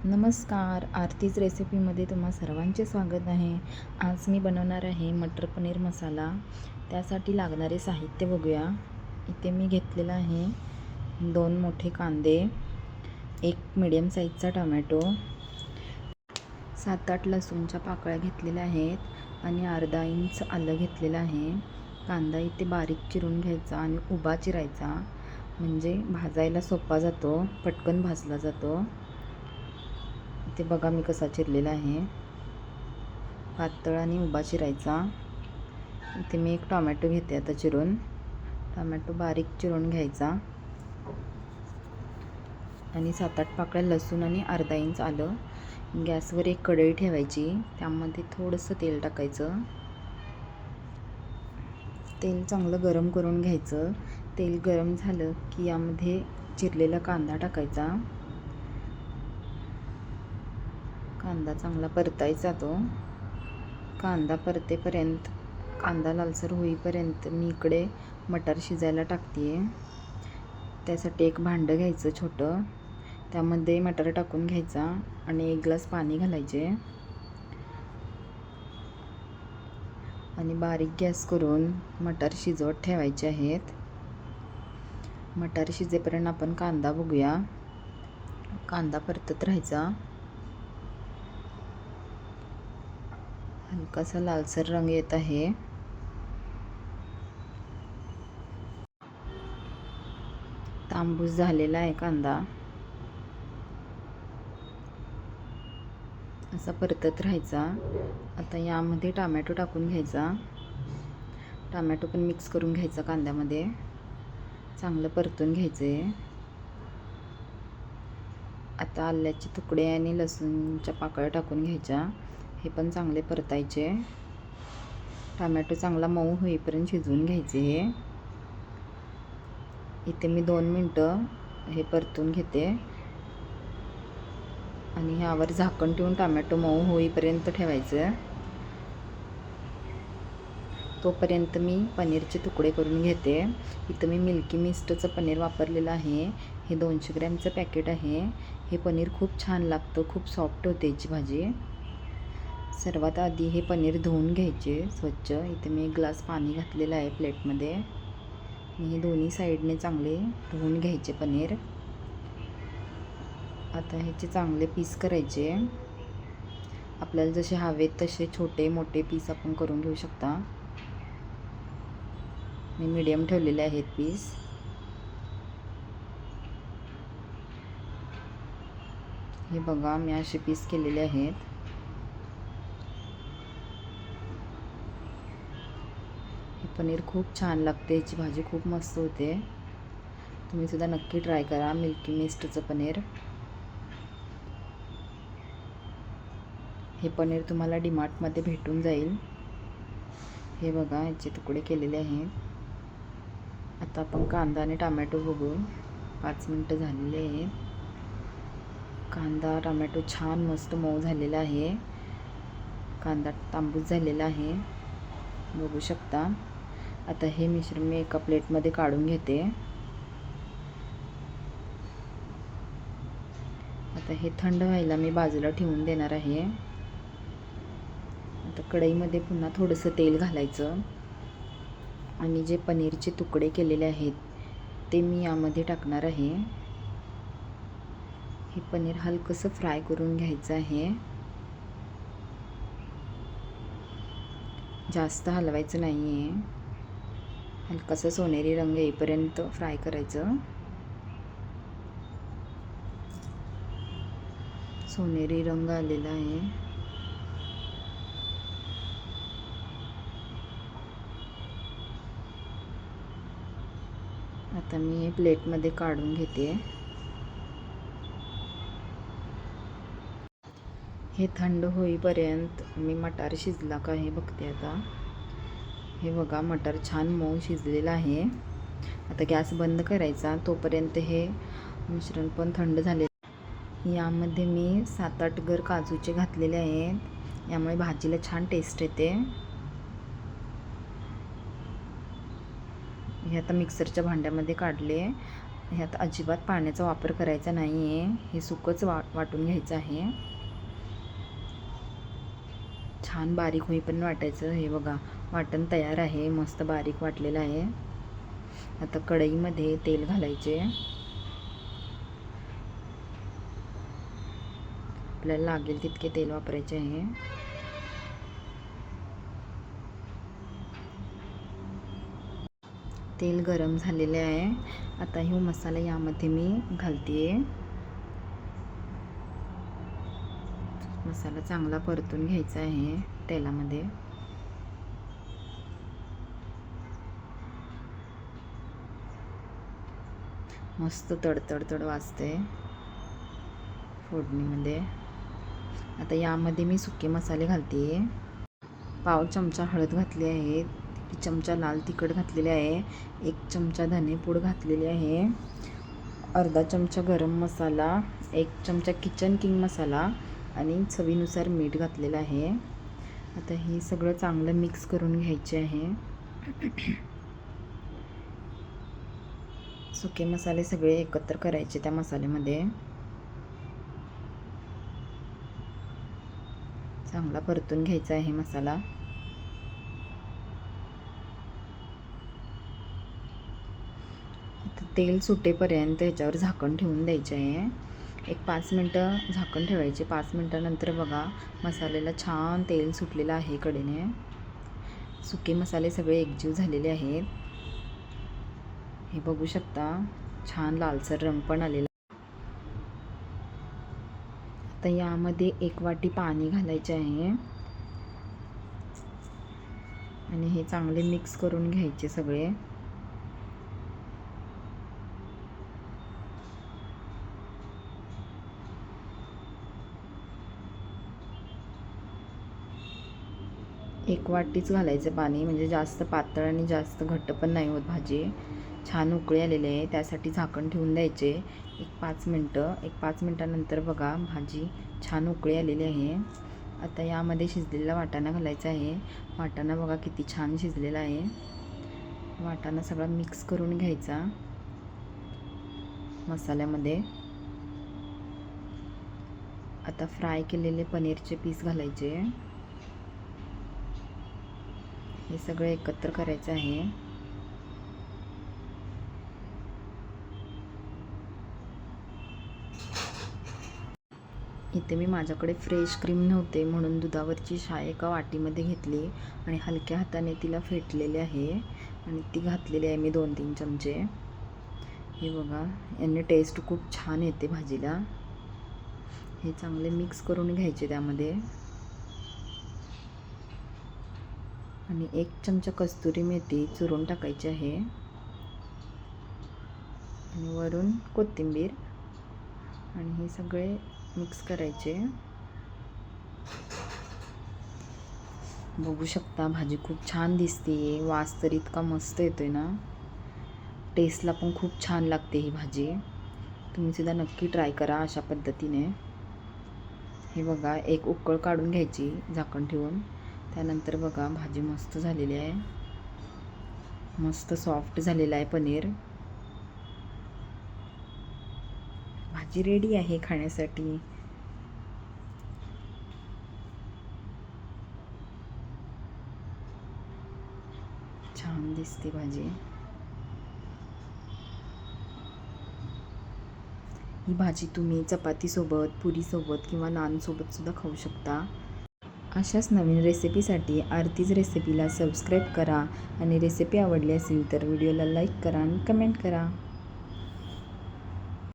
नमस्कार, आरतीज रेसिपीमध्ये तुम्हा सर्वांचे स्वागत आहे. आज मी बनवणार आहे मटर पनीर मसाला. त्यासाठी लागणारे साहित्य बघूया. इथे मी घेतलेला आहे 2 मोठे कांदे, एक मीडियम साईजचा टोमॅटो, 7-8 लसूणच्या पाकळ्या घेतलेल्या आहेत आणि अर्धा इंच आलं घेतलेलं आहे. कांदा इथे बारीक चिरून घ्यायचा आणि उभा चिरायचा, म्हणजे भाजायला सोपा जातो, पटकन भाजला जातो. इथे बघा मी कसा चिरलेला आहे, पातळ आणि उभा चिरायचा. इथे मी एक टोमॅटो घेते आता चिरून. टोमॅटो बारीक चिरून घ्यायचा आणि 7-8 पाकळ्या लसूण आणि अर्धा इंच आलं. गॅसवर एक कढई ठेवायची, त्यामध्ये थोडंसं तेल टाकायचं. तेल चांगलं गरम करून घ्यायचं. तेल गरम झालं की यामध्ये चिरलेला कांदा टाकायचा. कांदा चांगला परतायचा. तो कांदा परतेपर्यंत, कांदा लालसर होईपर्यंत मी इकडे मटार शिजायला टाकते आहे. त्यासाठी एक भांडं घ्यायचं छोटं, त्यामध्ये मटार टाकून घ्यायचा आणि 1 ग्लास पाणी घालायचे आणि बारीक गॅस करून मटार शिजवत ठेवायचे आहेत. मटार शिजेपर्यंत आपण कांदा बघूया. कांदा परतत राहायचा. हलकासा लालसर रंग येत आहे. तांबूस झालेला आहे कांदा. असा परतत राहायचा. आता यामध्ये टोमॅटो टाकून घ्यायचा. टोमॅटो पण मिक्स करून घ्यायचा कांद्यामध्ये. चांगलं परतून घ्यायचे. आता आल्याचे तुकडे आणि लसूणच्या पाकळ्या टाकून घ्यायच्या. हे पण चांगले परतायचे. टोमॅटो चांगला मऊ होईपर्यंत शिजवून घ्यायचे. इथे मी 2 मिनटं हे परतून घेते आणि यावर झाकण ठेवून टोमॅटो मऊ होईपर्यंत ठेवायचं. तोपर्यंत मी पनीरचे तुकडे करून घेते. इथं मी मिल्की मिस्टचं पनीर वापरलेलं आहे. हे 200 ग्रॅमचं पॅकेट आहे. हे पनीर खूप छान लागतं, खूप सॉफ्ट होते याची भाजी. सर्वात आधी हे पनीर धुवून घ्यायचे स्वच्छ. इथे मी 1 ग्लास पाणी घातलेलं आहे प्लेटमध्ये. हे दोन्ही साईडने चांगले धुवून घ्यायचे पनीर. आता ह्याचे चांगले पीस करायचे. आपल्याला जसे हवेत तसे छोटे मोठे पीस आपण करून घेऊ शकता. मी मीडियम ठेवलेले आहेत पीस. हे बघा मी असे पीस केलेले आहेत. हे पनीर खूप छान लागते, याची भाजी खूप मस्त होते. तुम्ही सुद्धा नक्की ट्राय करा मिल्की मिस्टचं पनीर. हे पनीर तुम्हाला डीमार्टमध्ये भेटून जाईल. हे बघा याचे तुकडे केलेले आहेत. आता आपण कांदा आणि टोमॅटो बघू. 5 मिनटं झालेले आहेत. कांदा टोमॅटो छान मस्त मऊ झालेला आहे. कांदा तांबूस झालेला आहे, बघू शकता. आता हे मिश्रण मी एका प्लेटमध्ये काढून घेते. आता हे थंड व्हायला मी बाजूला ठेवून देणार आहे. आता कढईमध्ये पुन्हा थोडंसं तेल घालायचं आणि जे पनीरचे तुकडे केलेले आहेत ते मी यामध्ये टाकणार आहे. हे पनीर हलकंसं फ्राय करून घ्यायचं आहे. जास्त हलवायचं नाही आहे. हलकासा सोनेरी रंग येईपर्यंत फ्राय करायचं. सोनेरी रंग आलेला आहे. आता मी हे प्लेटमध्ये काढून घेते. हे थंड होईपर्यंत मी मटार शिजला का हे बघते आता. हे बघा मटार छान मऊ शिजलेलं आहे. आता गॅस बंद करायचा. तोपर्यंत हे मिश्रण पण थंड झाले. यामध्ये मी 7-8 गर काजूचे घातलेले आहेत. यामुळे भाजीला छान टेस्ट येते. हे आता मिक्सरच्या भांड्यामध्ये काढले ह्यात अजिबात पाण्याचा वापर करायचा नाही आहे. हे सुकंच वाटून घ्यायचं आहे. छान बारीक होईपर्यंत वाटायचं. हे बघा वाटण तयार आहे. मस्त बारीक वाटलेलं आहे. आता कढईमध्ये तेल घालायचे. आपल्याला लागेल तितके तेल वापरायचे आहे. तेल गरम झालेले आहे. आता हे मसाला यामध्ये मी घालते. मसाला चांगला परतून घ्यायचा आहे तेलामध्ये. मस्त तडतड वाजते फोडणीमध्ये. आता यामध्ये मी सुके मसाले घालते. पाव चमचा हळद घातली आहे. 1 चमचा लाल तिखट घातलेले आहे. 1 चमचा धनेपूड घातलेली आहे. अर्धा चमचा गरम मसाला, 1 चमचा किचन किंग मसाला आणि चवीनुसार मीठ घातलेलं आहे. आता हे सगळं चांगलं मिक्स करून घ्यायचे आहे. सुके मसाले सगळे एकत्र करायचे त्या मसाल्यामध्ये. चांगला परतून घ्यायचा आहे मसाला. तेल सुटेपर्यंत ह्याच्यावर झाकण ठेवून द्यायचे आहे. 5 मिनटं झाकण ठेवायचे. 5 मिनटानंतर बघा मसाल्याला छान तेल सुटलेलं आहे कडेने. सुके मसाले सगळे एकजीव झालेले आहेत. हे बघू शकता छान लालसर रंग पण आलेला. आता यामध्ये 1 वाटी पाणी घालायचे आहे आणि हे चांगले मिक्स करून घ्यायचे सगळे. एक वाटीच घालायचं पाणी, म्हणजे जास्त पातळ आणि जास्त घट्ट पण नाही होत भाजी. छान उकळी आलेली आहे, त्यासाठी झाकण ठेवून द्यायचे 5 मिनटं. 5 मिनटानंतर बघा भाजी छान उकळी आलेली आहे. आता यामध्ये शिजलेला वाटाणा घालायचा आहे. वाटाणा बघा किती छान शिजलेला आहे. वाटाणा सगळा मिक्स करून घ्यायचा मसाल्यामध्ये. आता फ्राय केलेले पनीरचे पीस घालायचे. हे सगळं एकत्र करायचं आहे. इथे मी माझ्याकडे फ्रेश क्रीम नव्हते म्हणून दुधावरची शाई एका वाटीमध्ये घेतली आणि हलक्या हाताने तिला फेटलेले आहे आणि ती घातलेली आहे मी 2-3 चमचे. हे बघा याने टेस्ट खूप छान येते भाजीला. हे चांगले मिक्स करून घ्यायचे त्यामध्ये. आणि 1 चमचा कस्तुरी मेथी चुरून टाकायची आहे आणि वरून कोथिंबीर. आणि हे सगळे मिक्स करायचे. बघू शकता भाजी खूप छान दिसते. वास तर इतका मस्त येतोय ना. टेस्टला पण खूप छान लागते ही भाजी. तुम्ही सुद्धा नक्की ट्राय करा अशा पद्धतीने. हे बघा 1 उकळ काढून घ्यायची झाकण ठेवून. त्यानंतर बघा भाजी मस्त झालेली आहे. मस्त सॉफ्ट झालेला आहे पनीर. भाजी रेडी आहे खाण्यासाठी. छान दिसते भाजी. ही भाजी तुम्ही चपातीसोबत, पुरीसोबत किंवा नानसोबत सुद्धा खाऊ शकता. अशाच नवीन रेसिपीसाठी आरतीज रेसिपीला सबस्क्राईब करा आणि रेसिपी आवडली असेल तर व्हिडिओला लाईक करा आणि कमेंट करा.